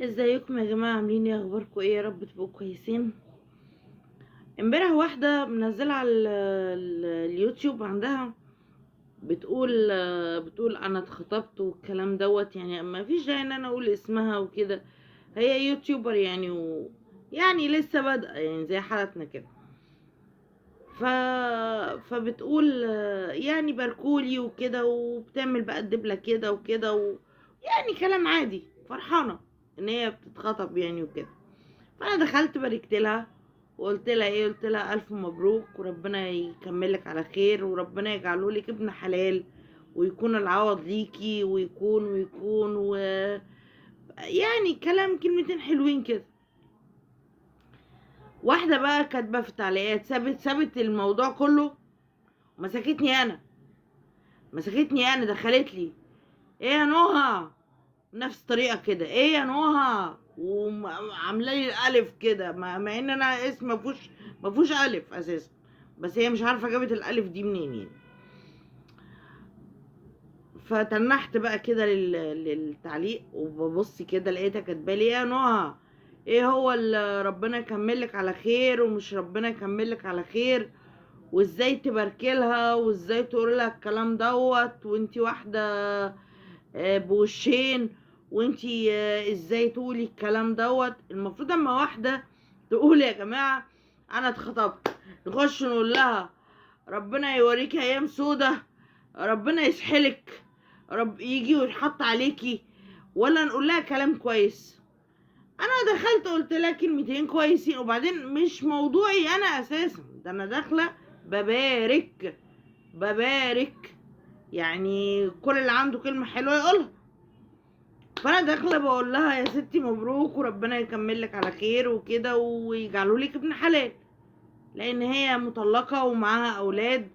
ازيكم يا جماعه؟ عاملين ايه؟ اخباركم ايه؟ يا رب تبقوا كويسين. امبارح واحده منزله على اليوتيوب عندها بتقول انا اتخطبت والكلام دوت، يعني ما فيش داعي ان انا اقول اسمها وكده. هي يوتيوبر يعني يعني لسه بادئه يعني زي حالتنا كده. ف... فبتقول يعني باركولي وكده، وبتعمل بقى الدبلة كده وكده يعني كلام عادي، فرحانة ان هي بتتخطب يعني وكده. فانا دخلت باركت لها وقلت لها ايه، قلت لها الف مبروك وربنا يكملك على خير وربنا يجعله لك ابن حلال، ويكون العوض ليكي ويكون يعني كلام كلمتين حلوين كده. واحدة بقى كاتبة في التعليقات، سابت الموضوع كله ومسكتني انا، دخلت لي: ايه يا نهى؟ نفس الطريقه كده: ايه يا نهى؟ وعامله لي الالف كده، مع ان انا اسم ما فيهوش الف اساسا، بس هي مش عارفه جابت الالف دي منين يعني. فتنحت بقى كده للتعليق وببص كده لقيتها كاتبه لي: ايه يا نهى؟ ايه هو اللي ربنا يكملك على خير ومش ربنا يكملك على خير؟ وازاي تباركلها وازاي تقول لها الكلام دوت وانتي واحده بوشين؟ وانتي ازاي تقولي الكلام دوت؟ المفروض اما واحده تقول يا جماعه انا اتخطبت، نخش نقول لها ربنا يوريكي ايام سودة، ربنا يسحلك، رب يجي ويتحط عليكي، ولا نقول لها كلام كويس؟ انا دخلت قلت لها كلمتين كويسين، وبعدين مش موضوعي انا اساسا، ده انا داخله ببارك يعني كل اللي عنده كلمه حلوه يقولها. فانا داخله بقول لها يا ستي مبروك وربنا يكمل لك على خير وكده ويجعله لك ابن حلال، لان هي مطلقه ومعاها اولاد.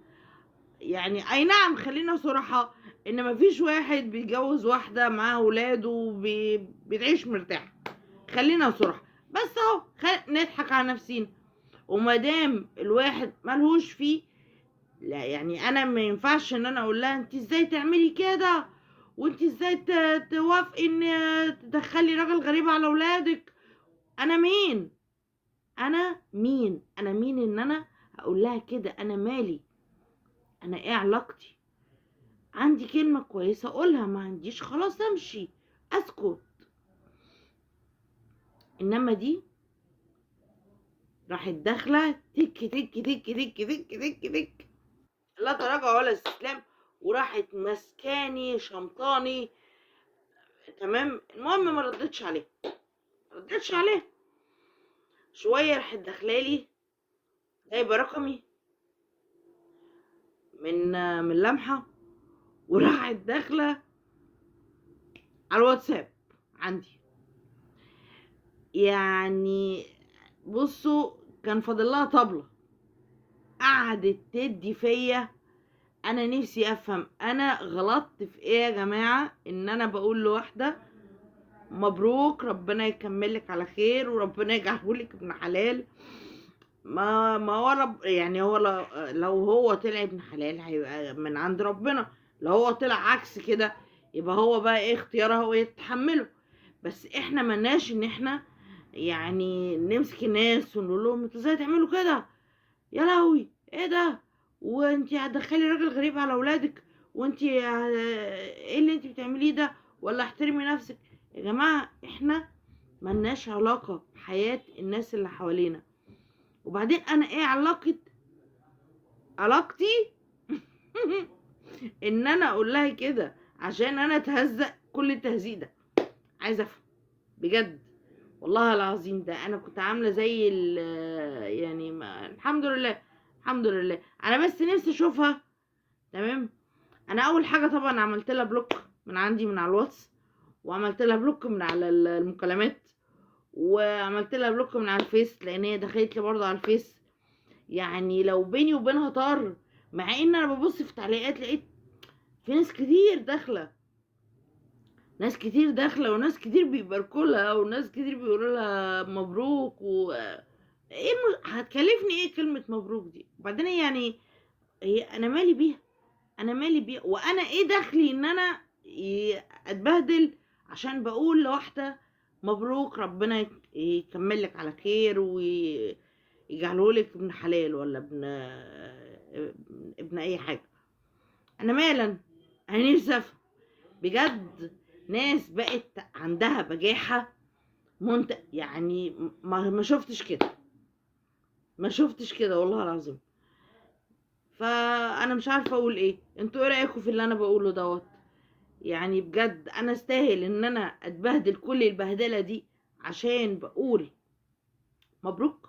يعني اي نعم، خلينا صراحه ان مفيش واحد بيتجوز واحده معاها اولاد وبيعيش مرتاح، خلينا صراحه. بس اهو نضحك على نفسينا. ومادام الواحد ملهوش فيه، لا يعني انا ما ينفعش ان انا اقول لها انت ازاي تعملي كده، وانت ازاي توافقي ان تدخلي راجل غريب على اولادك. انا مين؟ انا مين ان انا اقول لها كده؟ انا مالي؟ انا ايه علاقتي؟ عندي كلمة كويسة اقولها، ما عنديش خلاص امشي اسكت. انما دي راحت داخلة تك تك تك تك تك تك تك، لا تراجع ولا استسلام، وراحت مسكاني شمطاني. تمام، المهم ما ردتش عليه. شويه راحت داخلالي جايبه رقمي من لمحه، وراحت داخله على الواتساب عندي. يعني بصوا، كان فاضل لها طبله، قعدت تدي فيا. انا نفسي افهم انا غلطت في ايه يا جماعه ان انا بقول لواحده مبروك ربنا يكملك على خير وربنا يجعلهولك ابن حلال؟ ما هو رب يعني، هو لو هو طلع ابن حلال هيبقى من عند ربنا، لو هو طلع عكس كده يبقى هو بقى ايه اختيارها، هو يتحمله. بس احنا ملناش ان احنا يعني نمسك الناس ونقول لهم انتوا ازاي تعملوا كده؟ يا لهوي ايه ده؟ وانتي هتدخلي راجل غريب على اولادك؟ وانتي ايه اللي انتي بتعمليه ده؟ ولا احترمي نفسك. يا جماعة احنا ملناش علاقة بحياة الناس اللي حوالينا. وبعدين انا ايه علاقتي ان انا اقول لها كده عشان انا اتهزق كل التهزيق ده؟ عايزه افهم بجد، والله العظيم ده انا كنت عامله زي يعني ما الحمد لله، الحمد لله. انا بس نفسي اشوفها. تمام. انا اول حاجه طبعا عملت لها بلوك من عندي من على الواتس، وعملت لها بلوك من على المكالمات، وعملت لها بلوك من على الفيس لان هي دخلت لي برضه على الفيس. يعني لو بيني وبينها طار، مع ان انا ببص في التعليقات لقيت في ناس كتير داخله وناس كتير بيباركوا لها وناس كتير بيقولوا لها مبروك ايه هتكلفني ايه كلمه مبروك دي؟ وبعدين يعني هي انا مالي بيها؟ وانا ايه دخلي ان انا اتبهدل عشان بقول لواحده مبروك، ربنا يكمل لك على خير ويجعله لك ابن حلال ولا ابن اي حاجه. انا مالا، انا نفسي افهم بجد. ناس بقت عندها بجاحه يعني ما شفتش كده، ما شفتش كده والله العظيم. فانا مش عارفه اقول ايه. انتوا ايه رايكم في اللي انا بقوله دوت؟ يعني بجد انا استاهل ان انا اتبهدل كل البهدله دي عشان بقول مبروك؟